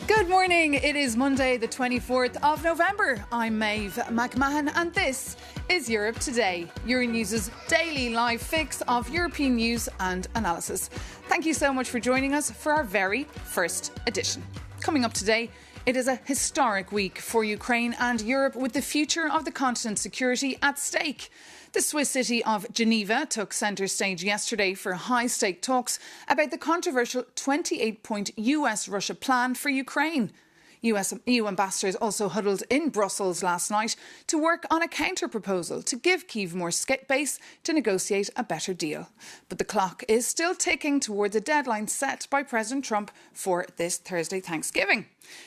Good morning. It is Monday, the 24th of November. I'm Méabh Mc Mahon, and this is Europe Today, Euronews' daily live fix of European news and analysis. Thank you so much for joining us for our very first edition. Coming up today, it is a historic week for Ukraine and Europe, with the future of the continent's security at stake. The Swiss city of Geneva took centre stage yesterday for high-stake talks about the controversial 28-point US-Russia plan for Ukraine. EU ambassadors also huddled in Brussels last night to work on a counter-proposal to give Kyiv more space to negotiate a better deal. But the clock is still ticking towards a deadline set by President Trump for this Thursday Thanksgiving.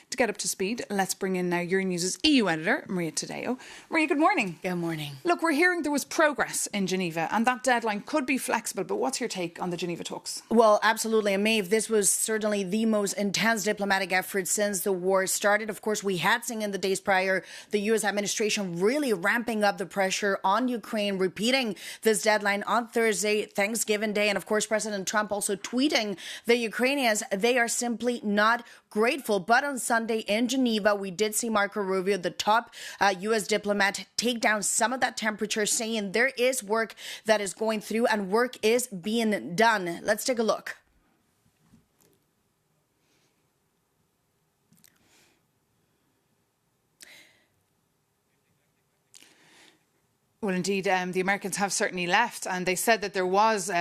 To get up to speed, let's bring in now Euronews' EU editor, Maria Tadeo. Maria, good morning. Good morning. Look, we're hearing there was progress in Geneva and that deadline could be flexible, but what's your take on the Geneva talks? Well, absolutely. And Maeve, this was certainly the most intense diplomatic effort since the war started. Of course, we had seen in the days prior the U.S. administration really ramping up the pressure on Ukraine, repeating this deadline on Thursday, Thanksgiving Day. And of course, President Trump also tweeting the Ukrainians, they are simply not grateful. But on Sunday in Geneva, we did see Marco Rubio, the top U.S. diplomat, take down some of that temperature, saying there is work that is going through and work is being done. Let's take a look. Well, indeed, the Americans have certainly left, and they said that there was,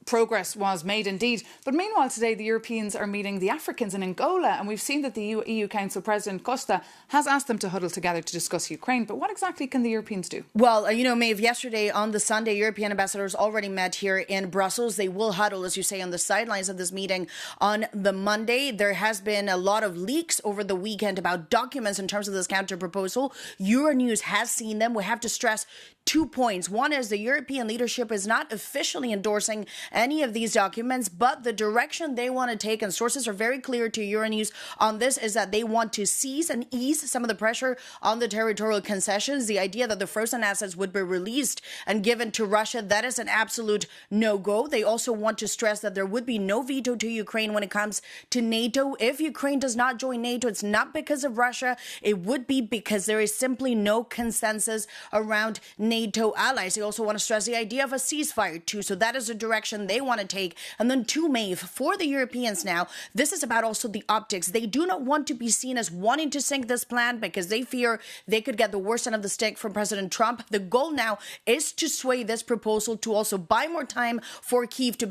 progress was made indeed. But meanwhile, today, the Europeans are meeting the Africans in Angola, and we've seen that the EU Council President Costa has asked them to huddle together to discuss Ukraine. But what exactly can the Europeans do? Well, Maeve, yesterday on the Sunday, European ambassadors already met here in Brussels. They will huddle, as you say, on the sidelines of this meeting on the Monday. There has been a lot of leaks over the weekend about documents in terms of this counter-proposal. Euronews has seen them. We have to stress 2 points. One is the European leadership is not officially endorsing any of these documents, but the direction they want to take, and sources are very clear to Euronews on this, is that they want to seize and ease some of the pressure on the territorial concessions. The idea that the frozen assets would be released and given to Russia, that is an absolute no-go. They also want to stress that there would be no veto to Ukraine when it comes to NATO. If Ukraine does not join NATO, it's not because of Russia. It would be because there is simply no consensus around NATO allies. They also want to stress the idea of a ceasefire too. So that is the direction they want to take. And then two, Maeve, for the Europeans now, this is about also the optics. They do not want to be seen as wanting to sink this plan because they fear they could get the worst end of the stick from President Trump. The goal now is to sway this proposal to also buy more time for Kyiv to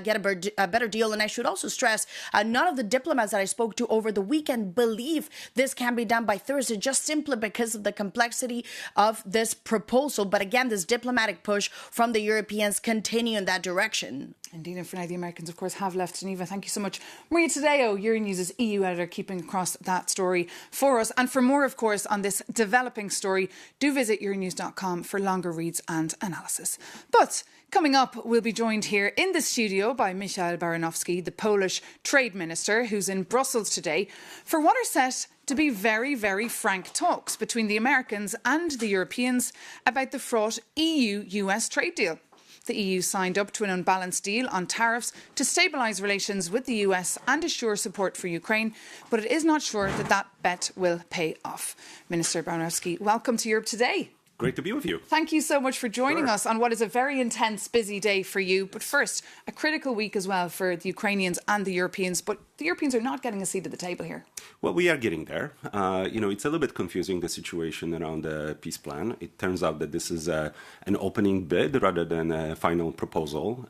get a better deal. And I should also stress, none of the diplomats that I spoke to over the weekend believe this can be done by Thursday, just simply because of the complexity of this proposal. But again, this diplomatic push from the Europeans continue in that direction. Indeed, and for now, the Americans, of course, have left Geneva. Thank you so much. Maria Tadeo, Euronews' EU editor, keeping across that story for us. And for more, of course, on this developing story, do visit Euronews.com for longer reads and analysis. But coming up, we'll be joined here in the studio by Michał Baranowski, the Polish trade minister, who's in Brussels today for what are set to be very, very frank talks between the Americans and the Europeans about the fraught EU-US trade deal. The EU signed up to an unbalanced deal on tariffs to stabilise relations with the US and assure support for Ukraine, but it is not sure that that bet will pay off. Minister Baranowski, welcome to Europe Today. Great to be with you. Thank you so much for joining us on what is a very intense, busy day for you. But first, a critical week as well for the Ukrainians and the Europeans. But the Europeans are not getting a seat at the table here. Well, we are getting there. It's a little bit confusing, the situation around the peace plan. It turns out that this is an opening bid rather than a final proposal.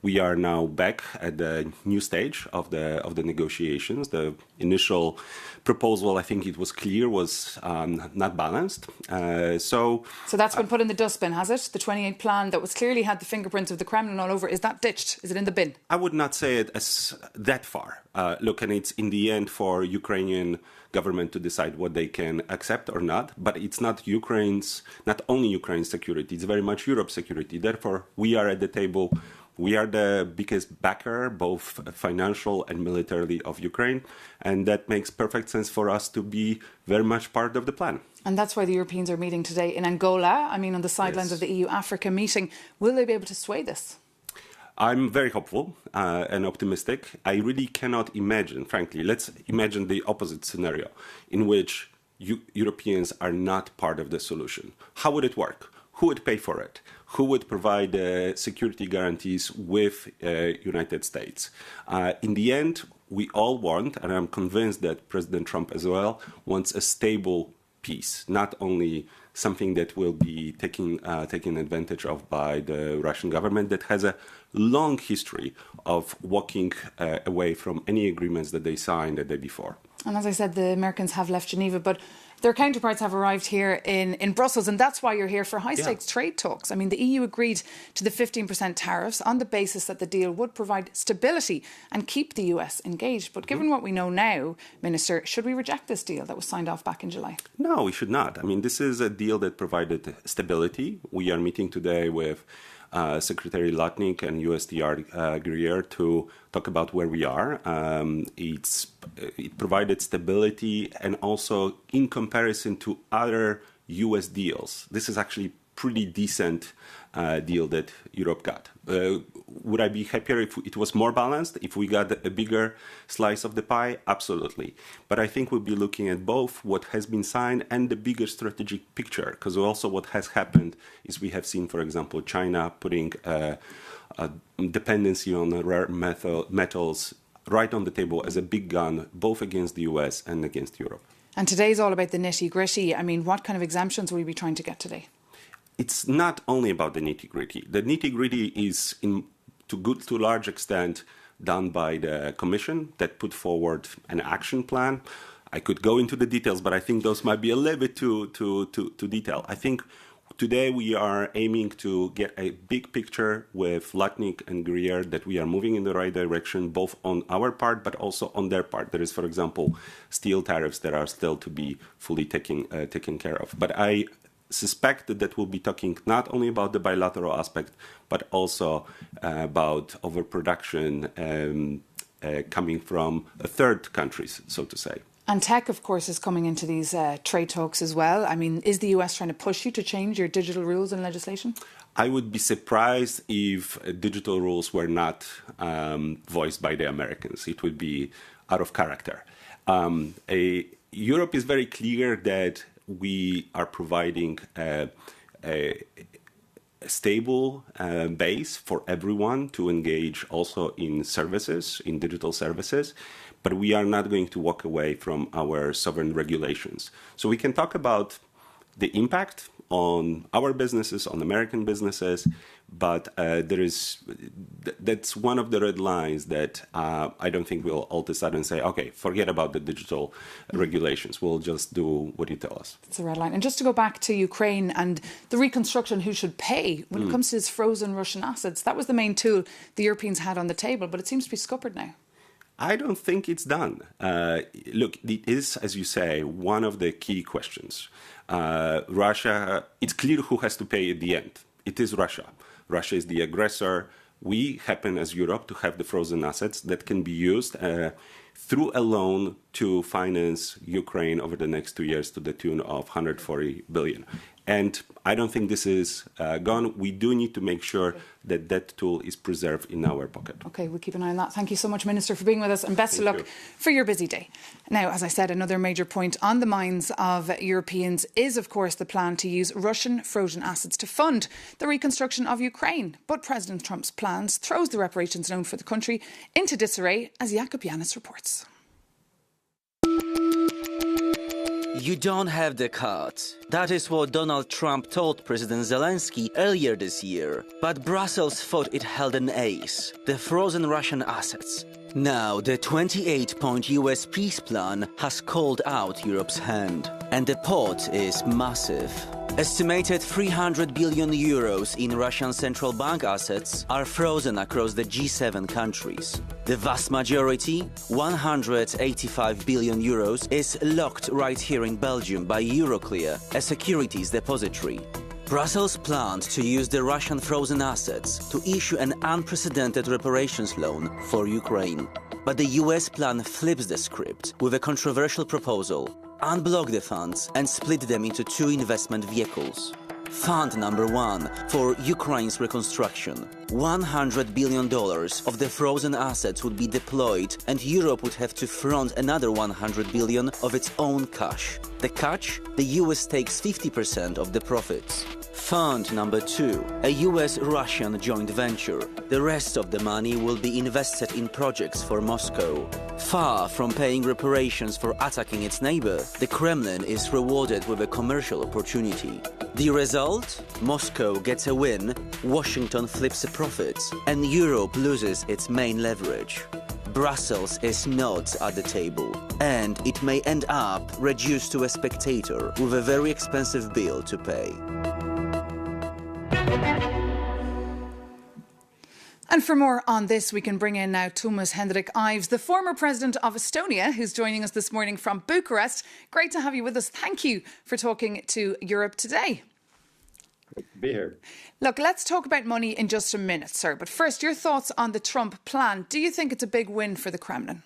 We are now back at the new stage of the negotiations. The initial proposal, I think it was clear, was not balanced. So that's been put in the dustbin, has it? The 28 plan that was clearly had the fingerprints of the Kremlin all over, is that ditched? Is it in the bin? I would not say it as that far. Look, and it's in the end for Ukrainian government to decide what they can accept or not. But it's not only Ukraine's security, it's very much Europe's security. Therefore, we are at the table. We are the biggest backer, both financial and militarily, of Ukraine. And that makes perfect sense for us to be very much part of the plan. And that's why the Europeans are meeting today in Angola. I mean, on the sidelines of the EU-Africa meeting. Will they be able to sway this? I'm very hopeful and optimistic. I really cannot imagine, frankly, let's imagine the opposite scenario in which Europeans are not part of the solution. How would it work? Who would pay for it? Who would provide security guarantees with United States? In the end, we all want, and I'm convinced that President Trump as well, wants a stable peace, not only something that will be taken advantage of by the Russian government that has a long history of walking away from any agreements that they signed the day before. And as I said, the Americans have left Geneva, but their counterparts have arrived here in Brussels, and that's why you're here for high-stakes trade talks. I mean, the EU agreed to the 15% tariffs on the basis that the deal would provide stability and keep the US engaged. But given what we know now, Minister, should we reject this deal that was signed off back in July? No, we should not. I mean, this is a deal that provided stability. We are meeting today with Secretary Lutnick and USTR Greer to talk about where we are. It provided stability, and also in comparison to other US deals, this is actually pretty decent deal that Europe got. Would I be happier if it was more balanced, if we got a bigger slice of the pie? Absolutely. But I think we'll be looking at both what has been signed and the bigger strategic picture, because also what has happened is we have seen, for example, China putting a dependency on rare metals right on the table as a big gun, both against the US and against Europe. And today's all about the nitty-gritty. I mean, what kind of exemptions will you be trying to get today? It's not only about the nitty-gritty. The nitty-gritty is, to a large extent, done by the Commission that put forward an action plan. I could go into the details, but I think those might be a little bit too detailed. I think today we are aiming to get a big picture with Lutnick and Greer that we are moving in the right direction, both on our part, but also on their part. There is, for example, steel tariffs that are still to be fully taken care of. But I suspect that we'll be talking not only about the bilateral aspect, but also about overproduction coming from third countries, so to say. And tech, of course, is coming into these trade talks as well. I mean, is the US trying to push you to change your digital rules and legislation? I would be surprised if digital rules were not voiced by the Americans. It would be out of character. Europe is very clear that we are providing a stable base for everyone to engage also in services, in digital services, but we are not going to walk away from our sovereign regulations. So we can talk about the impact on our businesses, on American businesses, but that's one of the red lines that I don't think we'll all of a sudden say, okay, forget about the digital regulations. We'll just do what you tell us. It's a red line. And just to go back to Ukraine and the reconstruction, who should pay when it comes to its frozen Russian assets, that was the main tool the Europeans had on the table, but it seems to be scuppered now. I don't think it's done. Look, it is, as you say, one of the key questions. Russia, it's clear who has to pay at the end. It is Russia. Russia is the aggressor. We happen, as Europe, to have the frozen assets that can be used through a loan to finance Ukraine over the next 2 years to the tune of 140 billion. And I don't think this is gone. We do need to make sure that that tool is preserved in our pocket. OK, we'll keep an eye on that. Thank you so much, Minister, for being with us, and best of luck for your busy day. Now, as I said, another major point on the minds of Europeans is, of course, the plan to use Russian frozen assets to fund the reconstruction of Ukraine. But President Trump's plans throws the reparations loan for the country into disarray, as Jakub Janis reports. You don't have the cards. That is what Donald Trump told President Zelensky earlier this year. But Brussels thought it held an ace, the frozen Russian assets. Now, the 28-point US peace plan has called out Europe's hand. And the pot is massive. Estimated 300 billion euros in Russian central bank assets are frozen across the G7 countries. The vast majority, 185 billion euros, is locked right here in Belgium by Euroclear, a securities depository. Brussels planned to use the Russian frozen assets to issue an unprecedented reparations loan for Ukraine. But the US plan flips the script with a controversial proposal: unblock the funds and split them into two investment vehicles. Fund number 1 for Ukraine's reconstruction. $100 billion of the frozen assets would be deployed, and Europe would have to front another $100 billion of its own cash. The catch? The US takes 50% of the profits. Fund number 2, a US-Russian joint venture. The rest of the money will be invested in projects for Moscow. Far from paying reparations for attacking its neighbor, the Kremlin is rewarded with a commercial opportunity. The result? Moscow gets a win, Washington flips a profit, and Europe loses its main leverage. Brussels is not at the table, and it may end up reduced to a spectator with a very expensive bill to pay. And for more on this, we can bring in now Thomas Hendrik Ives, the former president of Estonia, who's joining us this morning from Bucharest. Great to have you with us. Thank you for talking to Europe Today. Great to be here. Look, let's talk about money in just a minute, sir. But first, your thoughts on the Trump plan. Do you think it's a big win for the Kremlin?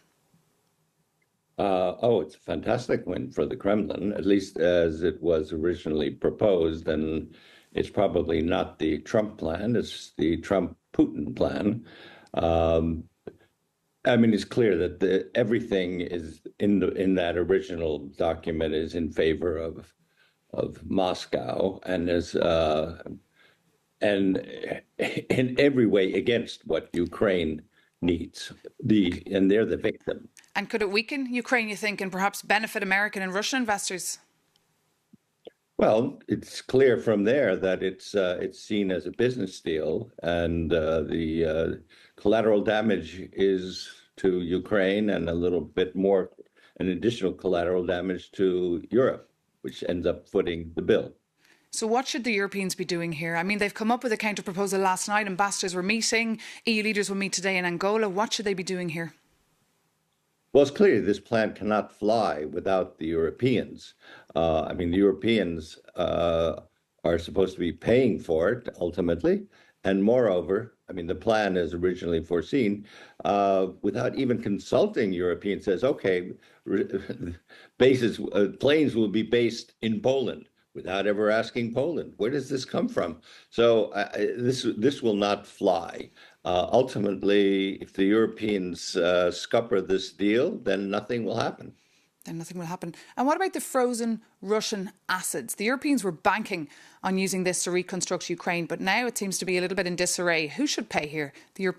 It's a fantastic win for the Kremlin, at least as it was originally proposed. And it's probably not the Trump plan, it's the Trump-Putin plan. It's clear that everything is in that original document is in favor of Moscow and in every way against what Ukraine needs. And they're the victim. And could it weaken Ukraine, you think, and perhaps benefit American and Russian investors? Well, it's clear from there that it's seen as a business deal, and the collateral damage is to Ukraine and a little bit more, an additional collateral damage to Europe, which ends up footing the bill. So what should the Europeans be doing here? I mean, they've come up with a counter-proposal last night. Ambassadors were meeting. EU leaders will meet today in Angola. What should they be doing here? Well, it's clear this plan cannot fly without the Europeans. The Europeans are supposed to be paying for it ultimately. And moreover, the plan as originally foreseen, without even consulting Europeans, says, okay, planes will be based in Poland, without ever asking Poland, where does this come from? So this will not fly. Ultimately, if the Europeans scupper this deal, then nothing will happen. And what about the frozen Russian assets? The Europeans were banking on using this to reconstruct Ukraine, but now it seems to be a little bit in disarray. Who should pay here? The Europeans?